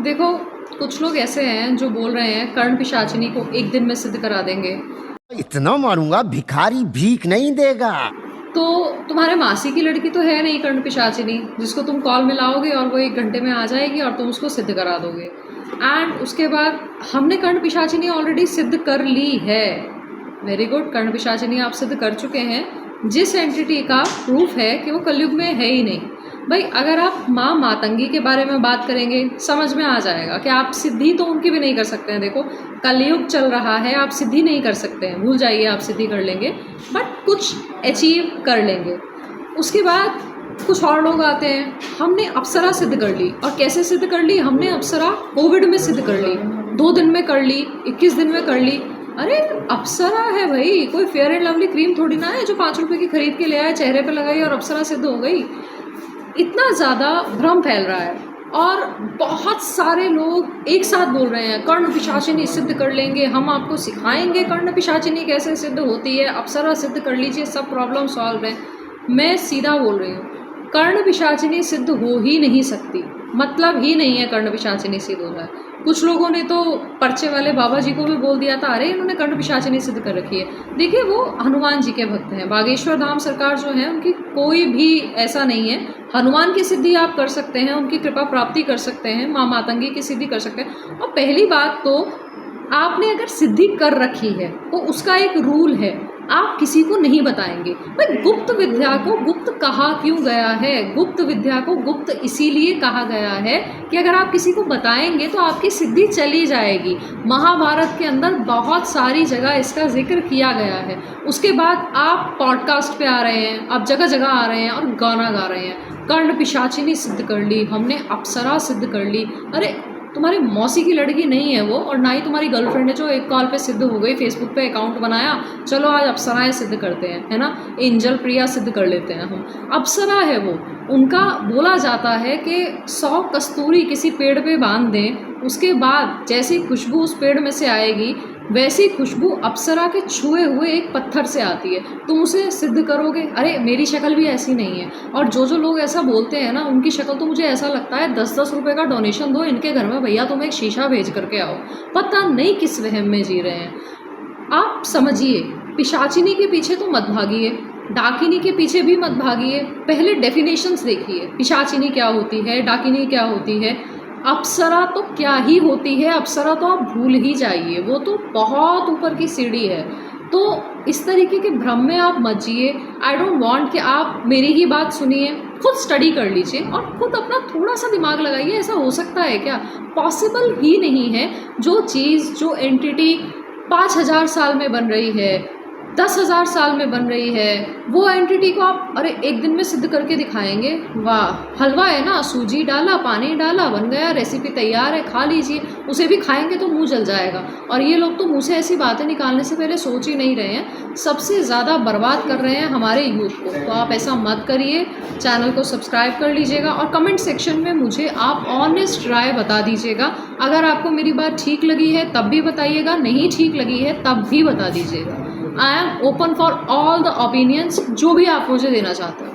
देखो, कुछ लोग ऐसे हैं जो बोल रहे हैं कर्ण पिशाचिनी को एक दिन में सिद्ध करा देंगे। इतना मारूंगा भिखारी भीख नहीं देगा। तो तुम्हारे मासी की लड़की तो है नहीं कर्ण पिशाचिनी, जिसको तुम कॉल मिलाओगे और वो 1 घंटे में आ जाएगी और तुम उसको सिद्ध करा दोगे। एंड उसके बाद हमने कर्ण पिशाचिनी ऑलरेडी सिद्ध कर ली है। वेरी गुड, कर्ण पिशाचिनी आप सिद्ध कर चुके हैं, जिस एंटिटी का प्रूफ है कि वो कलयुग में है ही नहीं। भाई अगर आप माँ मातंगी के बारे में बात करेंगे समझ में आ जाएगा कि आप सिद्धि तो उनकी भी नहीं कर सकते हैं। देखो कलयुग चल रहा है, आप सिद्धि नहीं कर सकते हैं, भूल जाइए आप सिद्धि कर लेंगे, बट कुछ अचीव कर लेंगे। उसके बाद कुछ और लोग आते हैं, हमने अप्सरा सिद्ध कर ली। और कैसे सिद्ध कर ली? हमने अप्सरा कोविड में सिद्ध कर ली, 2 दिन में कर ली, 21 दिन में कर ली। अरे अप्सरा है भाई, कोई फेयर एंड लवली क्रीम थोड़ी ना है जो 5 रुपए की खरीद के ले आए, चेहरे पे लगाई और अप्सरा सिद्ध हो गई। इतना ज़्यादा भ्रम फैल रहा है और बहुत सारे लोग एक साथ बोल रहे हैं कर्ण पिशाचिनी सिद्ध कर लेंगे, हम आपको सिखाएंगे कर्ण पिशाचिनी कैसे सिद्ध होती है, अप्सरा सिद्ध कर लीजिए, सब प्रॉब्लम सॉल्व है। मैं सीधा बोल रही हूँ, कर्ण पिशाचिनी सिद्ध हो ही नहीं सकती, मतलब ही नहीं है कर्ण पिशाचिनी सिद्ध हो जाए। कुछ लोगों ने तो पर्चे वाले बाबा जी को भी बोल दिया था, अरे इन्होंने कर्ण पिशाचिनी सिद्ध कर रखी है। देखिए वो हनुमान जी के भक्त हैं, बागेश्वर धाम सरकार जो है उनकी कोई भी ऐसा नहीं है। हनुमान की सिद्धि आप कर सकते हैं, उनकी कृपा प्राप्ति कर सकते हैं, माँ मातंगी की सिद्धि कर सकते हैं। और पहली बात तो आपने अगर सिद्धि कर रखी है तो उसका एक रूल है, आप किसी को नहीं बताएंगे। भाई गुप्त विद्या को गुप्त कहा क्यों गया है? गुप्त विद्या को गुप्त इसीलिए कहा गया है कि अगर आप किसी को बताएंगे तो आपकी सिद्धि चली जाएगी। महाभारत के अंदर बहुत सारी जगह इसका जिक्र किया गया है। उसके बाद आप पॉडकास्ट पे आ रहे हैं, आप जगह जगह आ रहे हैं और गाना गा रहे हैं, कर्ण पिशाचिनी सिद्ध कर ली, हमने अप्सरा सिद्ध कर ली। अरे तुम्हारी मौसी की लड़की नहीं है वो, और ना ही तुम्हारी गर्लफ्रेंड है जो एक कॉल पे सिद्ध हो गई, फेसबुक पे अकाउंट बनाया, चलो आज अप्सराएं सिद्ध करते हैं, है ना, एंजल प्रिया सिद्ध कर लेते हैं हम। अप्सरा है वो, उनका बोला जाता है कि 100 कस्तूरी किसी पेड़ पे बांध दें, उसके बाद जैसी खुशबू उस पेड़ में से आएगी वैसी खुशबू अप्सरा के छुए हुए एक पत्थर से आती है, तुम उसे सिद्ध करोगे। अरे मेरी शक्ल भी ऐसी नहीं है, और जो लोग ऐसा बोलते हैं ना उनकी शक्ल तो मुझे ऐसा लगता है 10-10 रुपये का डोनेशन दो इनके घर में, भैया तुम एक शीशा भेज करके आओ। पता नहीं किस वहम में जी रहे हैं। आप समझिए, पिशाचिनी के पीछे तो मत भागिए, डाकिनी के पीछे भी मत भागिए, पहले डेफिनेशंस देखिए, पिशाचिनी क्या होती है, डाकिनी क्या होती है, अप्सरा तो क्या ही होती है। अप्सरा तो आप भूल ही जाइए, वो तो बहुत ऊपर की सीढ़ी है। तो इस तरीके के भ्रम में आप मत जिए। आई डोंट वांट कि आप मेरी ही बात सुनिए, खुद स्टडी कर लीजिए और खुद अपना थोड़ा सा दिमाग लगाइए। ऐसा हो सकता है क्या? पॉसिबल ही नहीं है। जो चीज़, जो एंटिटी 5000 साल में बन रही है, 10,000 साल में बन रही है, वो एंटिटी को आप अरे एक दिन में सिद्ध करके दिखाएंगे? वाह, हलवा है ना, सूजी डाला, पानी डाला, बन गया, रेसिपी तैयार है, खा लीजिए। उसे भी खाएंगे तो मुंह जल जाएगा। और ये लोग तो मुंह से ऐसी बातें निकालने से पहले सोच ही नहीं रहे हैं, सबसे ज़्यादा बर्बाद कर रहे हैं हमारे यूथ को। तो आप ऐसा मत करिए, चैनल को सब्सक्राइब कर लीजिएगा और कमेंट सेक्शन में मुझे आप ऑनेस्ट राय बता दीजिएगा। अगर आपको मेरी बात ठीक लगी है तब भी बताइएगा, नहीं ठीक लगी है तब भी बता दीजिएगा। I am open for all the opinions, जो भी आप मुझे देना चाहते हो।